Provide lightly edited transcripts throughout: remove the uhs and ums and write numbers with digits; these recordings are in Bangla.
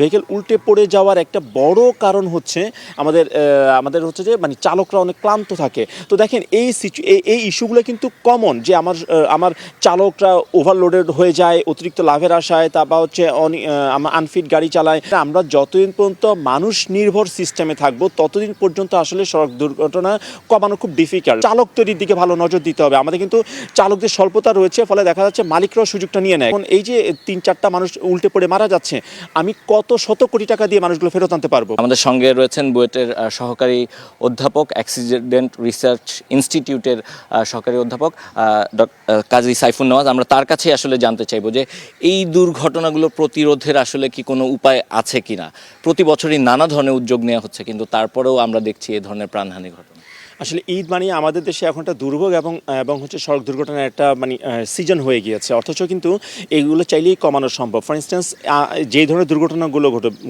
ভেহিকেল উল্টে পড়ে যাওয়ার একটা বড় কারণ হচ্ছে আমাদের হচ্ছে যে মানে চালকরা অনেক ক্লান্ত থাকে। তো দেখেন এই ইস্যুগুলো কিন্তু কমন যে আমার চালকরা ওভারলোডেড হয়ে যায় অতিরিক্ত লাভের আশায়, তারপর হচ্ছে আনফিট গাড়ি চালায়। আমরা যতদিন পর্যন্ত মানুষ নির্ভর সিস্টেমে থাকবো ততদিন পর্যন্ত আসলে সড়ক দুর্ঘটনা কমানো খুব ডিফিকাল্ট। চালক তৈরির দিকে ভালো নজর দিতে হবে। আমাদের কিন্তু চালকদের স্বল্পতা রয়েছে, ফলে দেখা যাচ্ছে মালিকরাও সুযোগটা নিয়ে নেয়। এখন এই যে ৩-৪টা মানুষ উল্টে পড়ে মারা যাচ্ছে, আমি কত শত কোটি টাকা দিয়ে মানুষগুলো ফেরত আনতে পারবো? আমাদের সঙ্গে রয়েছেন বুয়েটের সহকারী অধ্যাপক, অ্যাক্সিডেন্ট রিসার্চ ইনস্টিটিউটের সহকারী অধ্যাপক কাজী সাইফুন নওয়াজ। আমরা তার কাছে আসলে জানতে চাইবো যে এই দুর্ঘটনাগুলো প্রতিরোধের আসলে কি কোনো উপায় আছে কিনা। প্রতি বছরই নানা ধরনের উদ্যোগ নেওয়া হচ্ছে, কিন্তু তারপরেও আমরা দেখছি এই ধরনের প্রাণহানি ঘটনা। আসলে ঈদ মানে আমাদের দেশে এখন একটা দুর্ভোগ এবং হচ্ছে সড়ক দুর্ঘটনার একটা মানে সিজন হয়ে গিয়েছে। অথচ কিন্তু এইগুলো চাইলেই কমানো সম্ভব। ফর ইনস্ট্যান্স যে ধরনের দুর্ঘটনাগুলো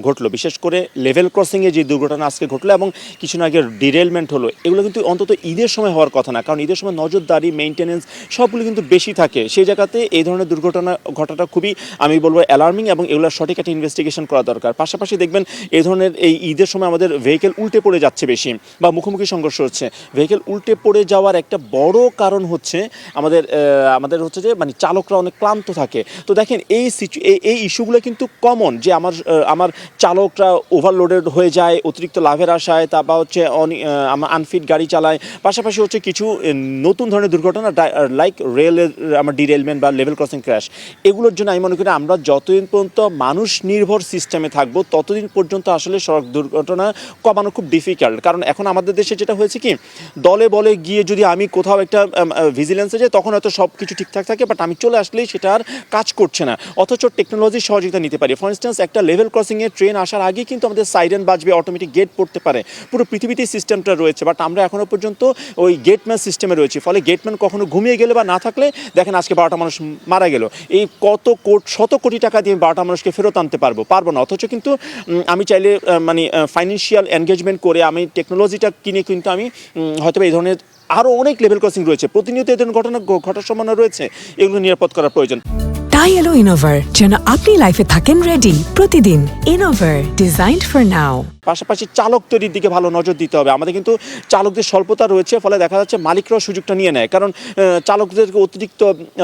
ঘটলো, বিশেষ করে লেভেল ক্রসিংয়ে যে দুর্ঘটনা আজকে ঘটলো এবং কিছুদিন আগে ডিরেলমেন্ট হলো, এগুলো কিন্তু অন্তত ঈদের সময় হওয়ার কথা না। কারণ ঈদের সময় নজরদারি, মেইনটেনেন্স সবগুলো কিন্তু বেশি থাকে। সেই জায়গাতে এই ধরনের দুর্ঘটনা ঘটাটা খুবই, আমি বলবো, অ্যালার্মিং এবং এগুলোর সঠিক একটা ইনভেস্টিগেশন করা দরকার। পাশাপাশি দেখবেন এই ধরনের এই ঈদের সময় আমাদের ভেহিকেল উল্টে পড়ে যাচ্ছে বেশি বা মুখোমুখি সংঘর্ষ হচ্ছে। ভেহিকেল উল্টে পড়ে যাওয়ার একটা বড় কারণ হচ্ছে আমাদের হচ্ছে যে মানে চালকরা অনেক ক্লান্ত থাকে। তো দেখেন এই ইস্যুগুলো কিন্তু কমন যে আমার চালকরা ওভারলোডেড হয়ে যায় অতিরিক্ত লাভের আশায়, তারপর হচ্ছে আনফিট গাড়ি চালায়। পাশাপাশি হচ্ছে কিছু নতুন ধরনের দুর্ঘটনা লাইক রেলের ডিরেলমেন্ট বা লেভেল ক্রসিং ক্র্যাশ। এগুলোর জন্য আমি মনে করি আমরা যতদিন পর্যন্ত মানুষ নির্ভর সিস্টেমে থাকবো ততদিন পর্যন্ত আসলে সড়ক দুর্ঘটনা কমানো খুব ডিফিকাল্ট। কারণ এখন আমাদের দেশে যেটা হয়েছে কি, দলে বলে গিয়ে যদি আমি কোথাও একটা ভিজিলেন্সে যাই তখন হয়তো সব কিছু ঠিকঠাক থাকে, বাট আমি চলে আসলেই সেটা আর কাজ করছে না। অথচ টেকনোলজির সহযোগিতা নিতে পারি। ফর ইনস্ট্যান্স একটা লেভেল ক্রসিংয়ে ট্রেন আসার আগে কিন্তু আমাদের সাইরেন বাজবে, অটোমেটিক গেট পড়তে পারে। পুরো পৃথিবীতেই সিস্টেমটা রয়েছে, বাট আমরা এখনও পর্যন্ত ওই গেটম্যান সিস্টেমে রয়েছি। ফলে গেটম্যান কখনো ঘুমিয়ে গেলে বা না থাকলে দেখেন আজকে 12টা মানুষ মারা গেল। এই শত কোটি টাকা দিয়ে 12টা মানুষকে ফেরত আনতে পারবো না। অথচ কিন্তু আমি চাইলে মানে ফাইন্যান্সিয়াল এনগেজমেন্ট করে আমি টেকনোলজিটা কিনে কিন্তু আমি হয়তো এই ধরনের আরও অনেক লেভেল ক্রসিং রয়েছে, প্রতিনিয়ত এই ধরনের ঘটনা ঘটার সম্ভাবনা রয়েছে, এগুলো নিরাপদ করার প্রয়োজন। তাই এলো ইনোভার, যেন আপনি লাইফে থাকেন রেডি প্রতিদিন। Innova, designed for now. পাশাপাশি চালক তৈরির দিকে ভালো নজর দিতে হবে। আমাদের কিন্তু চালকদের স্বল্পতা রয়েছে, ফলে দেখা যাচ্ছে মালিকরাও সুযোগটা নিয়ে নেয়। কারণ চালকদেরকে অতিরিক্ত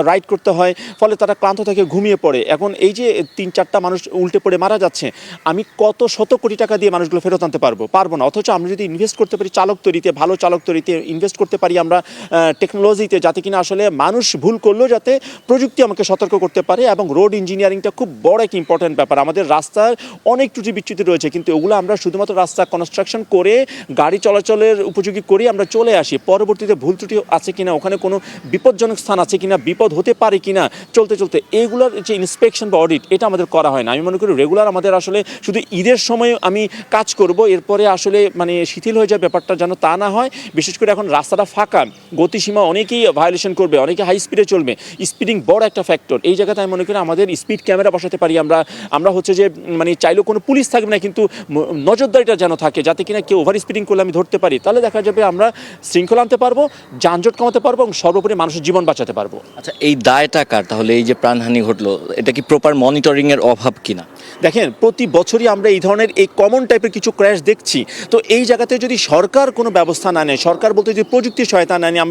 রাইড করতে হয়, ফলে তারা ক্লান্ত থেকে ঘুমিয়ে পড়ে। এখন এই যে 3-4টা মানুষ উল্টে পড়ে মারা যাচ্ছে, আমি কত শত কোটি টাকা দিয়ে মানুষগুলো ফেরত আনতে পারবো না। অথচ আমরা যদি ইনভেস্ট করতে পারি চালক তৈরিতে, ভালো চালক তৈরিতে ইনভেস্ট করতে পারি আমরা টেকনোলজিতে, যাতে কিনা আসলে মানুষ ভুল করলেও যাতে প্রযুক্তি আমাকে সতর্ক করতে পারে। এবং রোড ইঞ্জিনিয়ারিংটা খুব বড় একটা ইম্পর্টেন্ট ব্যাপার। আমাদের রাস্তার অনেক ত্রুটি বিচ্যুতি রয়েছে, কিন্তু ওগুলো আমরা শুধুমাত্র রাস্তা কনস্ট্রাকশন করে গাড়ি চলাচলের উপযোগী করে আমরা চলে আসি। পরবর্তীতে ভুল ত্রুটি আছে কিনা, ওখানে কোনো বিপজ্জনক স্থান আছে কিনা, বিপদ হতে পারে কিনা চলতে এইগুলোর যে ইন্সপেকশন বা অডিট, এটা আমাদের করা হয় না। আমি মনে করি রেগুলার আমাদের আসলে শুধু ঈদের সময় আমি কাজ করব, এরপরে আসলে মানে শিথিল হয়ে যায় ব্যাপারটা, যেন তা না হয়। বিশেষ করে এখন রাস্তাটা ফাঁকা, গতিসীমা অনেকেই ভায়োলেশন করবে, অনেকে হাই স্পিডে চলবে, স্পিডিং বড় একটা ফ্যাক্টর। এই জায়গাতে আমি মনে করি আমাদের স্পিড ক্যামেরা বসাতে পারি আমরা হচ্ছে যে মানে চাইলেও কোনো পুলিশ থাকবে না, কিন্তু নজরদারিটা যেন থাকে, যাতে কিনা কেউ ওভার স্পিডিং করলে আমি ধরতে পারি। তাহলে দেখা যাবে আমরা শৃঙ্খলা আনতে পারবো, যানজট কমাতে পারবো এবং সর্বোপরি মানুষের জীবন বাঁচাতে পারবো। আচ্ছা, এই দায়টা কার তাহলে? এই যে প্রাণহানি ঘটলো, এটা কি প্রপার মনিটরিংয়ের অভাব কিনা? দেখেন, প্রতি বছরই আমরা এই ধরনের এই কমন টাইপের কিছু ক্র্যাশ দেখছি। তো এই জায়গাতে যদি সরকার কোনো ব্যবস্থা না নেয়, সরকার বলতে যদি প্রযুক্তির সহায়তা না নেয়,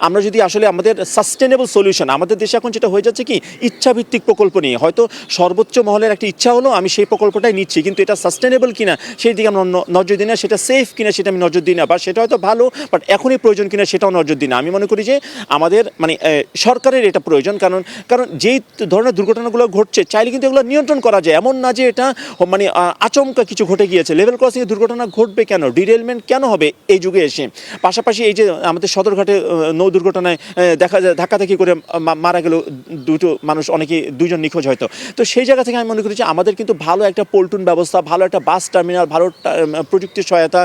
আমরা যদি আসলে আমাদের সাস্টেনেবল সলিউশন, আমাদের দেশে এখন যেটা হয়ে যাচ্ছে কি, ইচ্ছাভিত্তিক প্রকল্প নিয়ে হয়তো সর্বোচ্চ মহলের একটা ইচ্ছা হলো আমি সেই প্রকল্পটাই নিচ্ছি, কিন্তু এটা সাস্টেনেবল কিনা সেই দিকে আমরা নজর দিই না, সেটা সেফ কিনা সেটা আমি নজর দিই না, বা সেটা হয়তো ভালো বাট এখনই প্রয়োজন কিনা সেটাও নজর দিই না। আমি মনে করি যে আমাদের মানে সরকারের এটা প্রয়োজন। কারণ যেই ধরনের দুর্ঘটনাগুলো ঘটছে চাইলে কিন্তু এগুলো নিয়ন্ত্রণ করা যায়। এমন না যে এটা মানে আচমকা কিছু ঘটে গিয়েছে। লেভেল ক্রসিংয়ে দুর্ঘটনা ঘটবে কেন, ডিরেলমেন্ট কেন হবে এই যুগে এসে? পাশাপাশি এই যে আমাদের সদরঘাটে নৌ দুর্ঘটনায় দেখা যায় ধাক্কাধাক্কি করে মারা গেল দুটো মানুষ, অনেকে দুইজন নিখোঁজ হয়তো। তো সেই জায়গা থেকে আমি মনে করি যে আমাদের কিন্তু ভালো একটা পল্টন ব্যবস্থা, ভালো একটা বাস টার্মিনাল, ভালো প্রযুক্তির সহায়তা,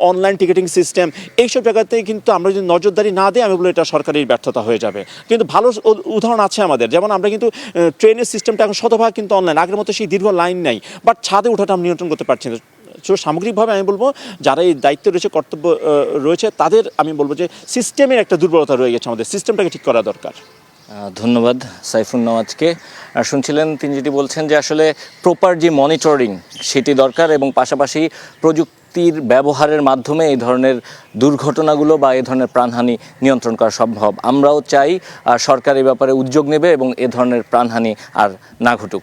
অনলাইন টিকিটিং সিস্টেম, এইসব জায়গাতে কিন্তু আমরা যদি নজরদারি না দিই, আমি বলি এটা সরকারের ব্যর্থতা হয়ে যাবে। কিন্তু ভালো উদাহরণ আছে আমাদের, যেমন আমরা কিন্তু ট্রেনের সিস্টেমটা এখন শতভাগ কিন্তু অনলাইন, আগের মতো সেই দীর্ঘ লাইন নাই, বাট ছাদে ওঠাটা আমরা নিয়ন্ত্রণ করতে পারছি না। সো সামগ্রিকভাবে আমি বলবো যারা এই দায়িত্ব রয়েছে, কর্তব্য রয়েছে, তাদের আমি বলবো যে সিস্টেমের একটা দুর্বলতা রয়ে গেছে, আমাদের সিস্টেমটাকে ঠিক করা দরকার। ধন্যবাদ সাইফুন নওয়াজকে। শুনছিলেন তিনি যেটি বলছেন যে আসলে প্রপার যে মনিটরিং সেটি দরকার এবং পাশাপাশি প্রযুক্তির ব্যবহারের মাধ্যমে এই ধরনের দুর্ঘটনাগুলো বা এই ধরনের প্রাণহানি নিয়ন্ত্রণ করা সম্ভব। আমরাও চাই সরকার এই ব্যাপারে উদ্যোগ নেবে এবং এ ধরনের প্রাণহানি আর না ঘটুক।